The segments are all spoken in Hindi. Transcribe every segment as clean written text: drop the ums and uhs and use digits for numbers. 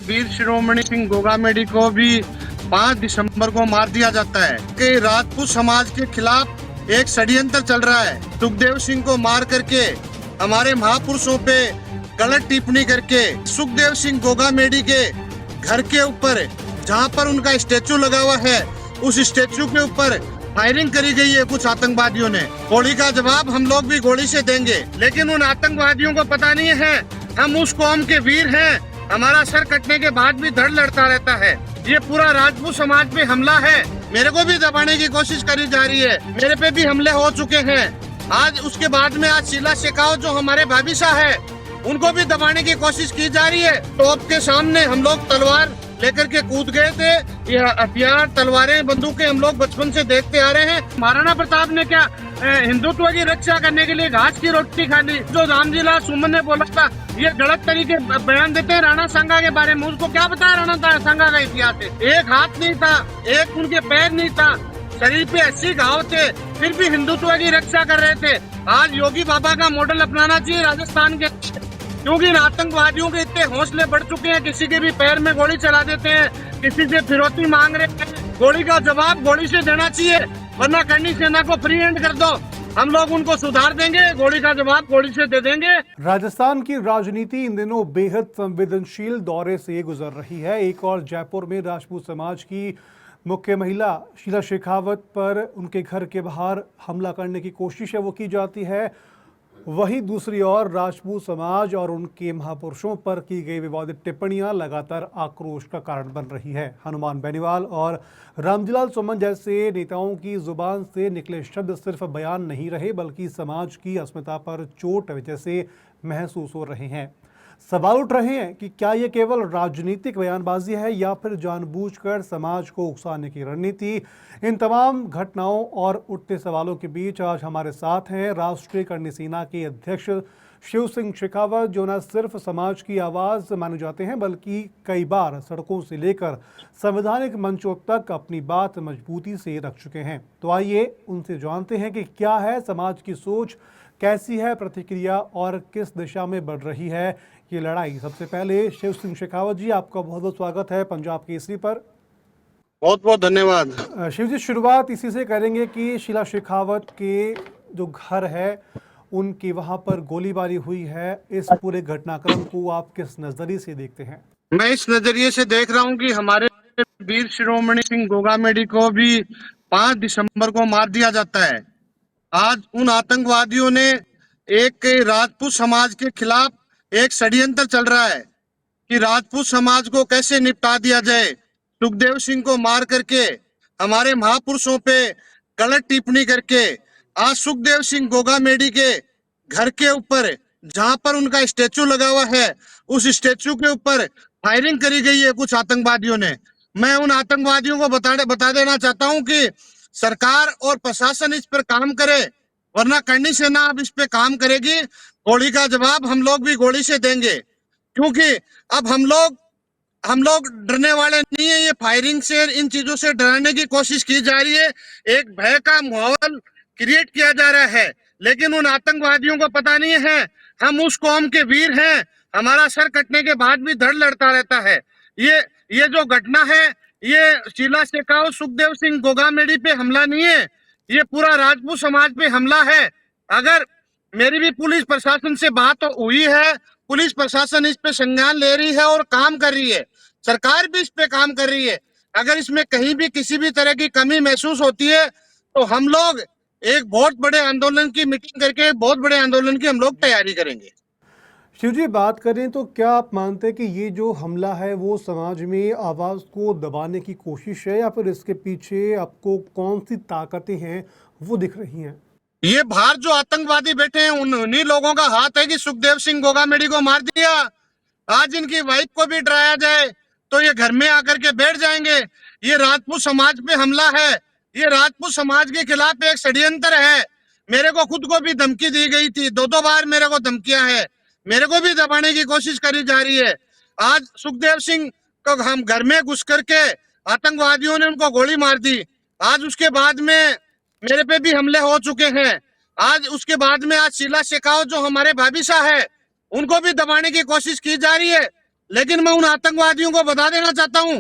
वीर शिरोमणि सिंह गोगामेडी को भी 5 दिसंबर को मार दिया जाता है कि राजपूत समाज के खिलाफ एक षड्यंत्र चल रहा है। सुखदेव सिंह को मार करके हमारे महापुरुषों पे गलत टिप्पणी करके सुखदेव सिंह गोगामेडी के घर के ऊपर जहां पर उनका स्टेचू लगा हुआ है उस स्टेचू के ऊपर फायरिंग करी गई है कुछ आतंकवादियों ने। गोली का जवाब हम लोग भी गोली से देंगे, लेकिन उन आतंकवादियों को पता नहीं है हम उस कौम के वीर हैं। हमारा सर कटने के बाद भी धड़ लड़ता रहता है। ये पूरा राजपूत समाज पे हमला है। मेरे को भी दबाने की कोशिश करी जा रही है, मेरे पे भी हमले हो चुके हैं। आज उसके बाद में आज शीला शेखावत जो हमारे भाभी साहब है उनको भी दबाने की कोशिश की जा रही है। टॉप के सामने हम लोग तलवार लेकर के कूद गए थे। ये हथियार तलवारें बंदूकें हम लोग बचपन से देखते आ रहे हैं। महाराणा प्रताप ने क्या हिंदुत्व की रक्षा करने के लिए घास की रोटी खा ली? जो रामजीलाल सुमन ने बोला था ये गलत तरीके बयान देते हैं राणा सांगा के बारे में। उसको क्या पता राणा सांगा का इतिहास है? एक हाथ नहीं था, एक उनके पैर नहीं था, शरीर पे 80 घाव थे, फिर भी हिंदुत्व की रक्षा कर रहे थे। आज योगी बाबा का मॉडल अपनाना चाहिए राजस्थान के, क्योंकि आतंकवादियों के इतने हौसले बढ़ चुके हैं। किसी के भी पैर में गोली चला देते हैं, किसी से फिरौती मांग रहे हैं। गोली का जवाब गोली से देना चाहिए, वरना करनी सेना को फ्री हैंड कर दो। हम लोग उनको सुधार देंगे, गोली का जवाब गोली से दे देंगे। राजस्थान की राजनीति इन दिनों बेहद संवेदनशील दौरे से गुजर रही है। एक और जयपुर में राजपूत समाज की मुख्य महिला शीला शेखावत पर उनके घर के बाहर हमला करने की कोशिश है वो की जाती है। वहीं दूसरी ओर राजपूत समाज और उनके महापुरुषों पर की गई विवादित टिप्पणियां लगातार आक्रोश का कारण बन रही है। हनुमान बेनीवाल और रामजीलाल सुमन जैसे नेताओं की जुबान से निकले शब्द सिर्फ बयान नहीं रहे, बल्कि समाज की अस्मिता पर चोट जैसे महसूस हो रहे हैं। सवाल उठ रहे हैं कि क्या ये केवल राजनीतिक बयानबाजी है या फिर जानबूझकर समाज को उकसाने की रणनीति। इन तमाम घटनाओं और उठते सवालों के बीच आज हमारे साथ हैं राष्ट्रीय करणी सेना के अध्यक्ष शिव सिंह शेखावत, जो न सिर्फ समाज की आवाज़ माने जाते हैं बल्कि कई बार सड़कों से लेकर संवैधानिक मंचों तक अपनी बात मजबूती से रख चुके हैं। तो आइए उनसे जानते हैं कि क्या है समाज की सोच, कैसी है प्रतिक्रिया और किस दिशा में बढ़ रही है ये लड़ाई। सबसे पहले शिव सिंह शेखावत जी, आपका बहुत बहुत स्वागत है पंजाब केसरी पर। बहुत बहुत धन्यवाद। शिव जी, शुरुआत इसी से करेंगे कि शीला शेखावत के जो घर है उनकी वहां पर गोलीबारी हुई है, इस पूरे घटनाक्रम को आप किस नजरिए से देखते हैं? मैं इस नजरिए से देख रहा हूं कि हमारे वीर शिरोमणि सिंह गोगामेडी को भी 5 दिसंबर को मार दिया जाता है। आज उन आतंकवादियों ने एक राजपूत समाज के खिलाफ एक षड्यंत्र चल रहा है कि राजपूत समाज को कैसे निपटा दिया जाए। सुखदेव सिंह को मार करके हमारे महापुरुषों पे गलत टिप्पणी करके आज सुखदेव सिंह गोगामेडी के घर के ऊपर जहां पर उनका स्टेचू लगा हुआ है उस स्टेचू के ऊपर फायरिंग करी गई है कुछ आतंकवादियों ने। मैं उन आतंकवादियों को बता देना चाहता हूं कि सरकार और प्रशासन इस पर काम करे, वरना करनी सेना अब इस पे काम करेगी। गोली का जवाब हम लोग भी गोली से देंगे, क्योंकि अब हम लोग डरने वाले नहीं है। ये फायरिंग से, इन चीजों से डराने की कोशिश की जा रही है, एक भय का माहौल क्रिएट किया जा रहा है। लेकिन उन आतंकवादियों को पता नहीं है हम उस कौम के वीर हैं। हमारा सर कटने के बाद भी धड़ लड़ता रहता है। ये जो घटना है ये शीला शेखावत सुखदेव सिंह गोगामेडी पे हमला नहीं है, ये पूरा राजपूत समाज पे हमला है। अगर मेरी भी पुलिस प्रशासन से बात हुई है, पुलिस प्रशासन इस पे संज्ञान ले रही है और काम कर रही है, सरकार भी इस पे काम कर रही है। अगर इसमें कहीं भी किसी भी तरह की कमी महसूस होती है तो हम लोग एक बहुत बड़े आंदोलन की मीटिंग करके बहुत बड़े आंदोलन की हम लोग तैयारी करेंगे। शिव जी, बात करें तो क्या आप मानते हैं कि ये जो हमला है वो समाज में आवाज़ को दबाने की कोशिश है या फिर इसके पीछे आपको कौन सी ताकतें हैं वो दिख रही हैं? ये बाहर जो आतंकवादी बैठे हैं उन्हीं लोगों का हाथ है कि सुखदेव सिंह गोगामेडी को मार दिया। आज इनकी वाइफ को भी डराया जाए तो ये घर में आकर के बैठ जाएंगे। ये राजपूत समाज पे हमला है, ये राजपूत समाज के खिलाफ एक षड्यंत्र है। मेरे को खुद को भी धमकी दी गई थी, 2 बार मेरे को धमकियां है, मेरे को भी दबाने की कोशिश करी जा रही है। आज सुखदेव सिंह को हम घर में घुस करके आतंकवादियों ने उनको गोली मार दी। आज उसके बाद में मेरे पे भी हमले हो चुके हैं। आज उसके बाद में आज शीला शेखावत जो हमारे भाभी साहब है उनको भी दबाने की कोशिश की जा रही है, लेकिन मैं उन आतंकवादियों को बता देना चाहता हूं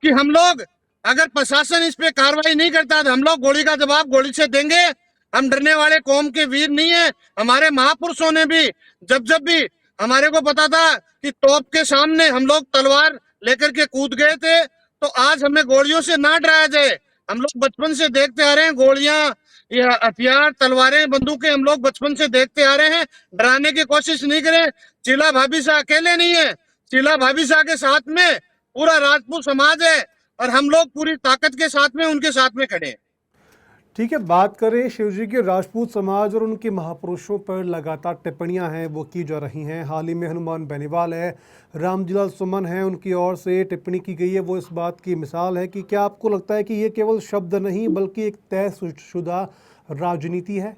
कि हम लोग, अगर प्रशासन इस पे कार्रवाई नहीं करता तो हम लोग गोली का जवाब गोली से देंगे। हम डरने वाले कौम के वीर नहीं है। हमारे महापुरुषों ने भी जब जब भी हमारे को पता था कि तोप के सामने हम लोग तलवार लेकर के कूद गए थे, तो आज हमें गोलियों से ना डराया जाए। हम लोग बचपन से देखते आ रहे हैं, गोलियां, ये हथियार, तलवारें, बंदूकें हम लोग बचपन से देखते आ रहे हैं। डराने की कोशिश नहीं करें। शीला भाभी साहब अकेले नहीं है, शीला भाभी साहब के साथ में पूरा राजपूत समाज है और हम लोग पूरी ताकत के साथ में उनके साथ में खड़े हैं। ठीक है, बात करें शिवजी के राजपूत समाज और उनके महापुरुषों पर लगातार टिप्पणियां हैं वो की जा रही हैं। हाल ही में हनुमान बेनीवाल है, रामजीलाल सुमन है, उनकी ओर से टिप्पणी की गई है। वो इस बात की मिसाल है कि क्या आपको लगता है कि ये केवल शब्द नहीं बल्कि एक तयशुदा राजनीति है?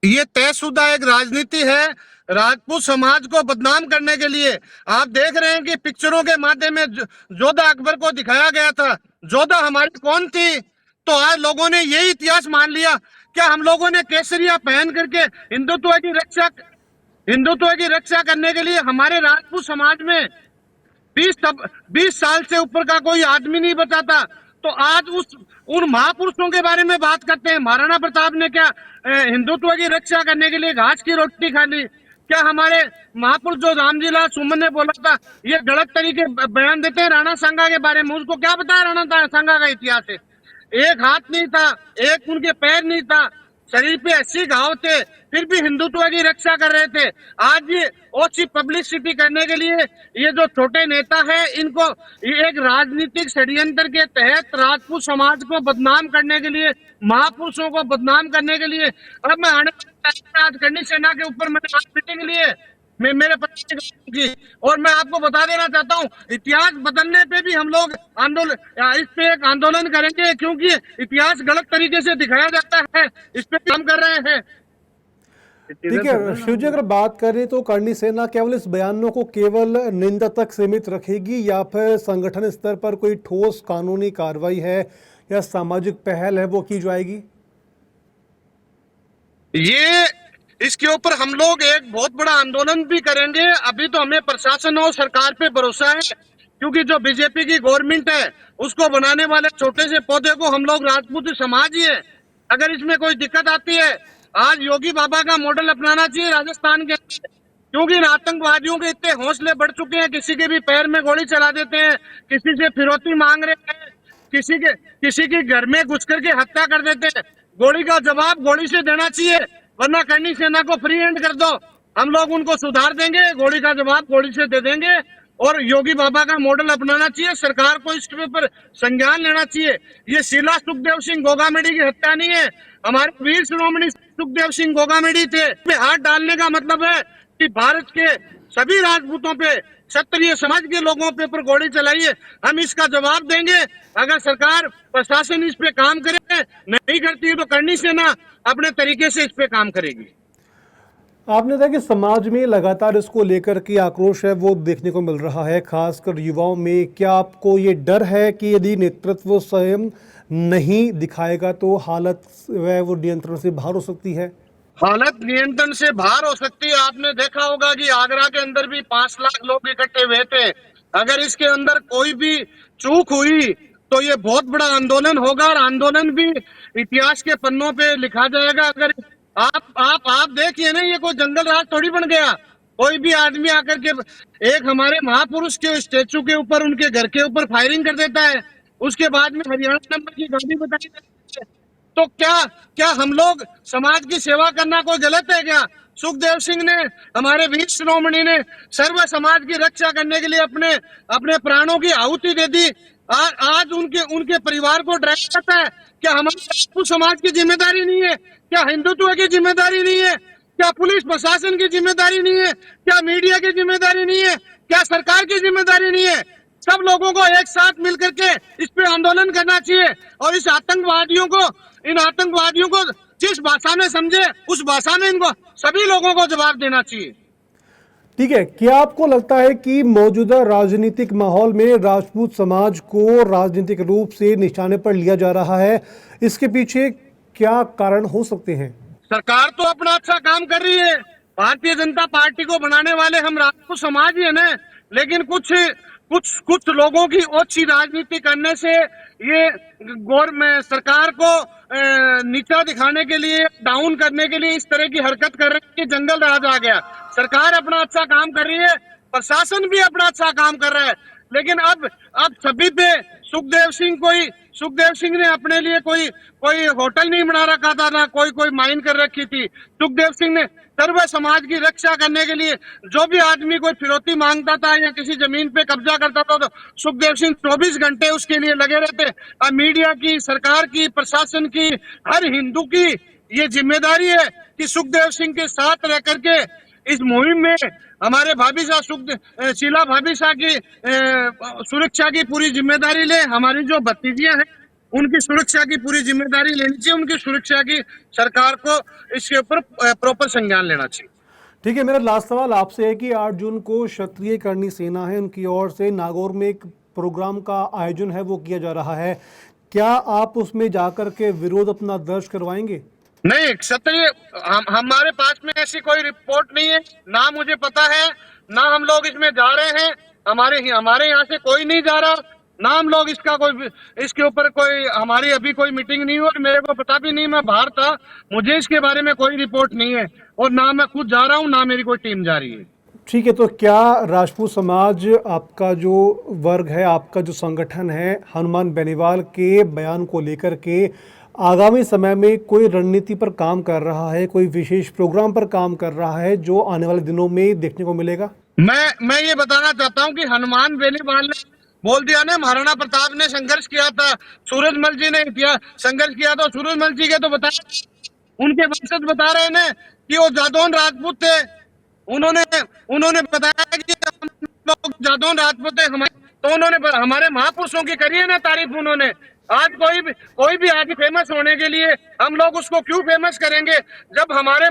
ये तयशुदा एक राजनीति है राजपूत समाज को बदनाम करने के लिए। आप देख रहे हैं कि पिक्चरों के माध्यम में जोधा अकबर को दिखाया गया था। जोधा हमारी कौन थी? तो आज लोगों ने यही इतिहास मान लिया। क्या हम लोगों ने केसरिया पहन करके हिंदुत्व की रक्षा करने के लिए हमारे राजपूत समाज में 20 साल से ऊपर का कोई आदमी नहीं बचा था? तो आज उन महापुरुषों के बारे में बात करते हैं। महाराणा प्रताप ने क्या हिंदुत्व की रक्षा करने के लिए घास की रोटी खा ली? क्या हमारे महापुरुष जो रामजीलाल सुमन ने बोला था, ये गलत तरीके बयान देते हैं राणा सांगा के बारे में? उसको क्या पता है राणा सांगा का इतिहास है? एक हाथ नहीं था, एक उनके पैर नहीं था, शरीर पे 80 घाव थे, फिर भी हिंदुत्व की रक्षा कर रहे थे। आज ये ओछी पब्लिसिटी करने के लिए ये जो छोटे नेता है, इनको ये एक राजनीतिक षड्यंत्र के तहत राजपूत समाज को बदनाम करने के लिए, महापुरुषों को बदनाम करने के लिए। अब मैं आने आज करनी सेना के ऊपर मैंने आज मीटिंग ली है, मैं मेरे पति की, और मैं आपको बता देना चाहता हूँ, इतिहास बदलने पे भी हम लोग इस पे एक आंदोलन करेंगे, क्योंकि इतिहास गलत तरीके से दिखाया जाता है। इस पे काम कर रहे हैं। ठीक है शिवजी, अगर बात करें तो करनी सेना केवल इस बयानों को केवल निंदा तक सीमित रखेगी या फिर संगठन स्तर पर कोई ठोस कानूनी कार्रवाई है या सामाजिक पहल है वो की जाएगी? ये इसके ऊपर हम लोग एक बहुत बड़ा आंदोलन भी करेंगे। अभी तो हमें प्रशासन और सरकार पे भरोसा है, क्योंकि जो बीजेपी की गवर्नमेंट है उसको बनाने वाले छोटे से पौधे को हम लोग राजपूत समाज ही है। अगर इसमें कोई दिक्कत आती है, आज योगी बाबा का मॉडल अपनाना चाहिए राजस्थान के अंदर, क्योंकि इन आतंकवादियों के इतने हौसले बढ़ चुके हैं। किसी के भी पैर में गोली चला देते हैं, किसी से फिरौती मांग रहे हैं, किसी के घर में घुस करके हत्या कर देते हैं। गोली का जवाब गोली से देना चाहिए, वरना करनी सेना को फ्री हैंड कर दो। हम लोग उनको सुधार देंगे, गोली का जवाब गोली से दे देंगे। और योगी बाबा का मॉडल अपनाना चाहिए, सरकार को इसके ऊपर संज्ञान लेना चाहिए। ये शीला सुखदेव सिंह गोगामेडी की हत्या नहीं है, हमारे वीर शिरोमणि सुखदेव सिंह गोगामेडी थे। हाथ डालने का मतलब है कि भारत के सभी राजपूतों पे, क्षत्रिय समाज के लोगों पे पर गोली चलाई है। हम इसका जवाब देंगे। अगर सरकार प्रशासन इस पे काम करे, नहीं करती है तो करनी सेना अपने तरीके से इस पे काम करेगी। आपने देखा कि समाज में लगातार इसको लेकर के आक्रोश है वो देखने को मिल रहा है, खासकर युवाओं में। क्या आपको ये डर है कि यदि नेतृत्व स्वयं नहीं दिखाएगा तो हालत वह वो नियंत्रण से बाहर हो सकती है? हालत नियंत्रण से बाहर हो सकती है। आपने देखा होगा कि आगरा के अंदर भी 5 लाख लोग इकट्ठे हुए थे। अगर इसके अंदर कोई भी चूक हुई तो ये बहुत बड़ा आंदोलन होगा, और आंदोलन भी इतिहास के पन्नों पे लिखा जाएगा। अगर आप देखिए ना, ये कोई जंगल राज थोड़ी बन गया। कोई भी आदमी आकर के एक हमारे महापुरुष के स्टेचू के ऊपर, उनके घर के ऊपर फायरिंग कर देता है, उसके बाद में हरियाणा नंबर की गाड़ी बताई जाती है। तो क्या क्या हम लोग समाज की सेवा करना कोई गलत है क्या? सुखदेव सिंह ने, हमारे वीर शिरोमणि ने सर्व समाज की रक्षा करने के लिए अपने अपने प्राणों की आहुति दे दी। आज उनके उनके परिवार को डराया जाता है। क्या हमारे राजपूत समाज की जिम्मेदारी नहीं है? क्या हिंदुत्व की जिम्मेदारी नहीं है? क्या पुलिस प्रशासन की जिम्मेदारी नहीं है? क्या मीडिया की जिम्मेदारी नहीं है? क्या सरकार की जिम्मेदारी नहीं है? सब लोगों को एक साथ मिलकर के इस पे आंदोलन करना चाहिए, और इन आतंकवादियों को जिस भाषा में समझे उस भाषा में इनको सभी लोगों को जवाब देना चाहिए। ठीक है, क्या आपको लगता है कि मौजूदा राजनीतिक माहौल में राजपूत समाज को राजनीतिक रूप से निशाने पर लिया जा रहा है? इसके पीछे क्या कारण हो सकते हैं? सरकार तो अपना अच्छा काम कर रही है। भारतीय जनता पार्टी को बनाने वाले हम राजपूत समाज ही है ना। लेकिन कुछ कुछ कुछ लोगों की ओछी राजनीति करने से ये गवर्नमेंट सरकार को नीचा दिखाने के लिए, डाउन करने के लिए इस तरह की हरकत कर रहे हैं कि जंगल राज आ गया। सरकार अपना अच्छा काम कर रही है, प्रशासन भी अपना अच्छा काम कर रहा है, लेकिन अब सभी पे सुखदेव सिंह ने अपने लिए कोई कोई होटल नहीं बना रखा था, ना कोई माइन कर रखी थी। सुखदेव सिंह ने सर्व समाज की रक्षा करने के लिए जो भी आदमी कोई फिरौती मांगता था या किसी जमीन पे कब्जा करता था तो सुखदेव सिंह 24 घंटे उसके लिए लगे रहते। अब मीडिया की, सरकार की, प्रशासन की, हर हिंदू की ये जिम्मेदारी है कि सुखदेव सिंह के साथ रह करके इस मुहिम में हमारे भाभी साहब शीला भाभी साहब की सुरक्षा की पूरी जिम्मेदारी ले। हमारी जो भतीजियां हैं उनकी सुरक्षा की पूरी जिम्मेदारी लेनी चाहिए, उनकी सुरक्षा की सरकार को इसके ऊपर प्रॉपर संज्ञान लेना चाहिए। ठीक है, मेरा लास्ट सवाल आपसे है कि 8 जून को क्षत्रिय करणी सेना है उनकी ओर से नागौर में एक प्रोग्राम का आयोजन है वो किया जा रहा है, क्या आप उसमें जाकर के विरोध अपना दर्ज करवाएंगे? नहीं, क्षत्रिय हमारे पास में ऐसी कोई रिपोर्ट नहीं है, ना मुझे पता है, ना हम लोग इसमें जा रहे हैं। हमारे यहाँ से कोई नहीं जा रहा, ना हम लोग इसके ऊपर कोई हमारी अभी कोई मीटिंग नहीं हुई और मेरे को पता भी नहीं, मैं बाहर था, मुझे इसके बारे में कोई रिपोर्ट नहीं है और ना मैं खुद जा रहा हूँ, ना मेरी कोई टीम जा रही है। ठीक है, तो क्या राजपूत समाज आपका जो वर्ग है, आपका जो संगठन है, हनुमान बेनीवाल के बयान को लेकर के आगामी समय में कोई रणनीति पर काम कर रहा है, कोई विशेष प्रोग्राम पर काम कर रहा है जो आने वाले दिनों में देखने को मिलेगा? मैं ये बताना चाहता हूँ कि हनुमान बेनीवाल ने बोल दिया ना, महाराणा प्रताप ने संघर्ष किया था, सूरजमल जी ने संघर्ष किया था, सूरजमल जी के तो बताया, उनके वंशज बता रहे हैं कि वो जादौन राजपूत थे। उन्होंने बताया कि हम लोग जादौन राजपूत है हमारे, तो उन्होंने हमारे महापुरुषों की करी है ना तारीफ। उन्होंने आज कोई भी आज फेमस होने के लिए हम लोग उसको क्यों फेमस करेंगे, जब हमारे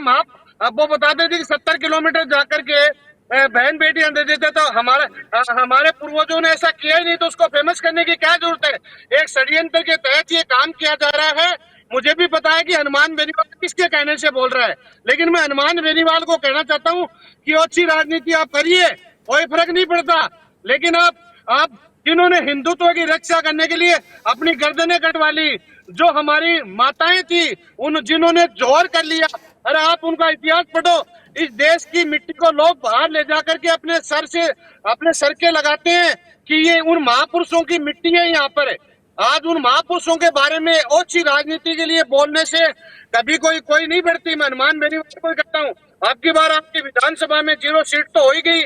अब वो बताते थे कि 70 किलोमीटर जाकर के बहन बेटियां दे देते, तो हमारे पूर्वजों ने ऐसा किया ही नहीं, तो उसको फेमस करने की क्या जरूरत है। एक षड्यंत्र के तहत ये काम किया जा रहा है। मुझे भी पता है कि हनुमान बेनीवाल किसके कहने से बोल रहा है, लेकिन मैं हनुमान बेनीवाल को कहना चाहता हूँ कि अच्छी राजनीति आप करिए, कोई फर्क नहीं पड़ता, लेकिन आप जिन्होंने हिंदुत्व की रक्षा करने के लिए अपनी गर्दनें कटवा ली, जो हमारी माताएं थी जिन्होंने जोहर कर लिया, अरे आप उनका इतिहास पढ़ो। इस देश की मिट्टी को लोग बाहर ले जाकर के अपने सर के लगाते हैं कि ये उन महापुरुषों की मिट्टी है यहाँ पर। आज उन महापुरुषों के बारे में ओछी राजनीति के लिए बोलने से कभी कोई नहीं बढ़ती। मैं हनुमान बेनीवाल को कहता हूँ, आपकी बार आपकी विधानसभा में 0 सीट तो हो ही गई,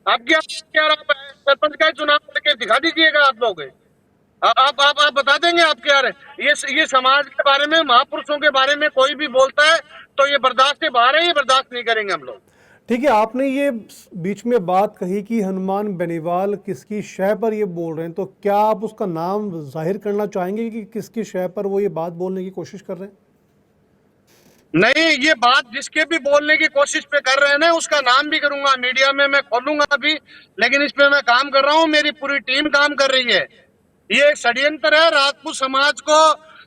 आपकी आप सरपंच का चुनाव करके दिखा दीजिएगा। आप लोग आप बता देंगे आपके यार, ये समाज के बारे में, महापुरुषों के बारे में कोई भी बोलता है तो ये बर्दाश्त से बाहर है, ये बर्दाश्त नहीं करेंगे हम लोग। ठीक है, आपने ये बीच में बात कही कि हनुमान बेनीवाल किसकी शय पर ये बोल रहे हैं, तो क्या आप उसका नाम जाहिर करना चाहेंगे कि किसकी शय पर वो ये बात बोलने की कोशिश कर रहे हैं? नहीं, ये बात जिसके भी बोलने की कोशिश पे कर रहे हैं ना, उसका नाम भी करूंगा, मीडिया में मैं खोलूंगा अभी, लेकिन इस पे मैं काम कर रहा हूँ, मेरी पूरी टीम काम कर रही है। ये एक षड्यंत्र है राजपूत समाज को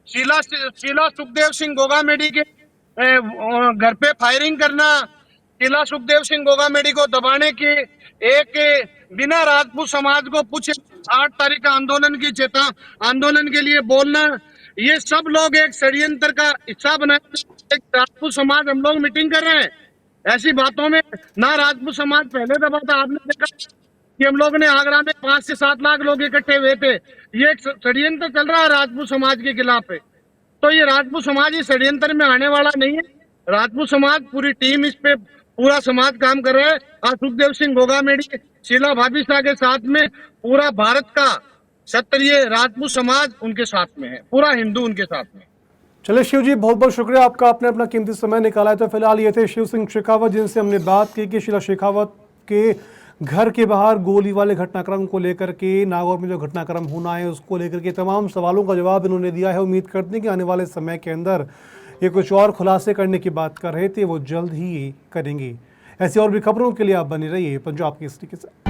शीला सुखदेव सिंह गोगामेडी के घर पे फायरिंग करना, शीला सुखदेव सिंह गोगामेडी को दबाने की, एक बिना राजपूत समाज को पूछे 8 तारीख का आंदोलन के लिए बोलना, ये सब लोग एक षड्यंत्र का हिस्सा बनाए। एक राजपूत समाज हम लोग मीटिंग कर रहे हैं, ऐसी बातों में ना राजपूत समाज पहले दबा था। आपने देखा कि हम लोग ने आगरा में 5 से 7 लाख लोग इकट्ठे हुए थे, ये एक षड्यंत्र चल रहा है राजपूत समाज के खिलाफ है। तो ये राजपूत समाज इस षड्यंत्र में आने वाला नहीं है। राजपूत समाज पूरी टीम इस पे पूरा समाज काम कर रहा है। आज सुखदेव सिंह गोगामेडी, शीला भाभी शाह के साथ में पूरा भारत का क्षत्रिय राजपूत समाज उनके साथ में है, पूरा हिंदू उनके साथ में। चलिए शिव जी, बहुत बहुत शुक्रिया आपका, आपने अपना कीमती समय निकाला है। तो फिलहाल ये थे शिव सिंह शेखावत, जिनसे हमने बात की कि शीला शेखावत के घर के बाहर गोली वाले घटनाक्रम को लेकर के, नागौर में जो घटनाक्रम होना है उसको लेकर के तमाम सवालों का जवाब इन्होंने दिया है। उम्मीद करते हैं कि आने वाले समय के अंदर ये कुछ और खुलासे करने की बात कर रहे थे, वो जल्द ही करेंगे। ऐसी और भी खबरों के लिए आप बने रहिए पंजाब केसरी के साथ।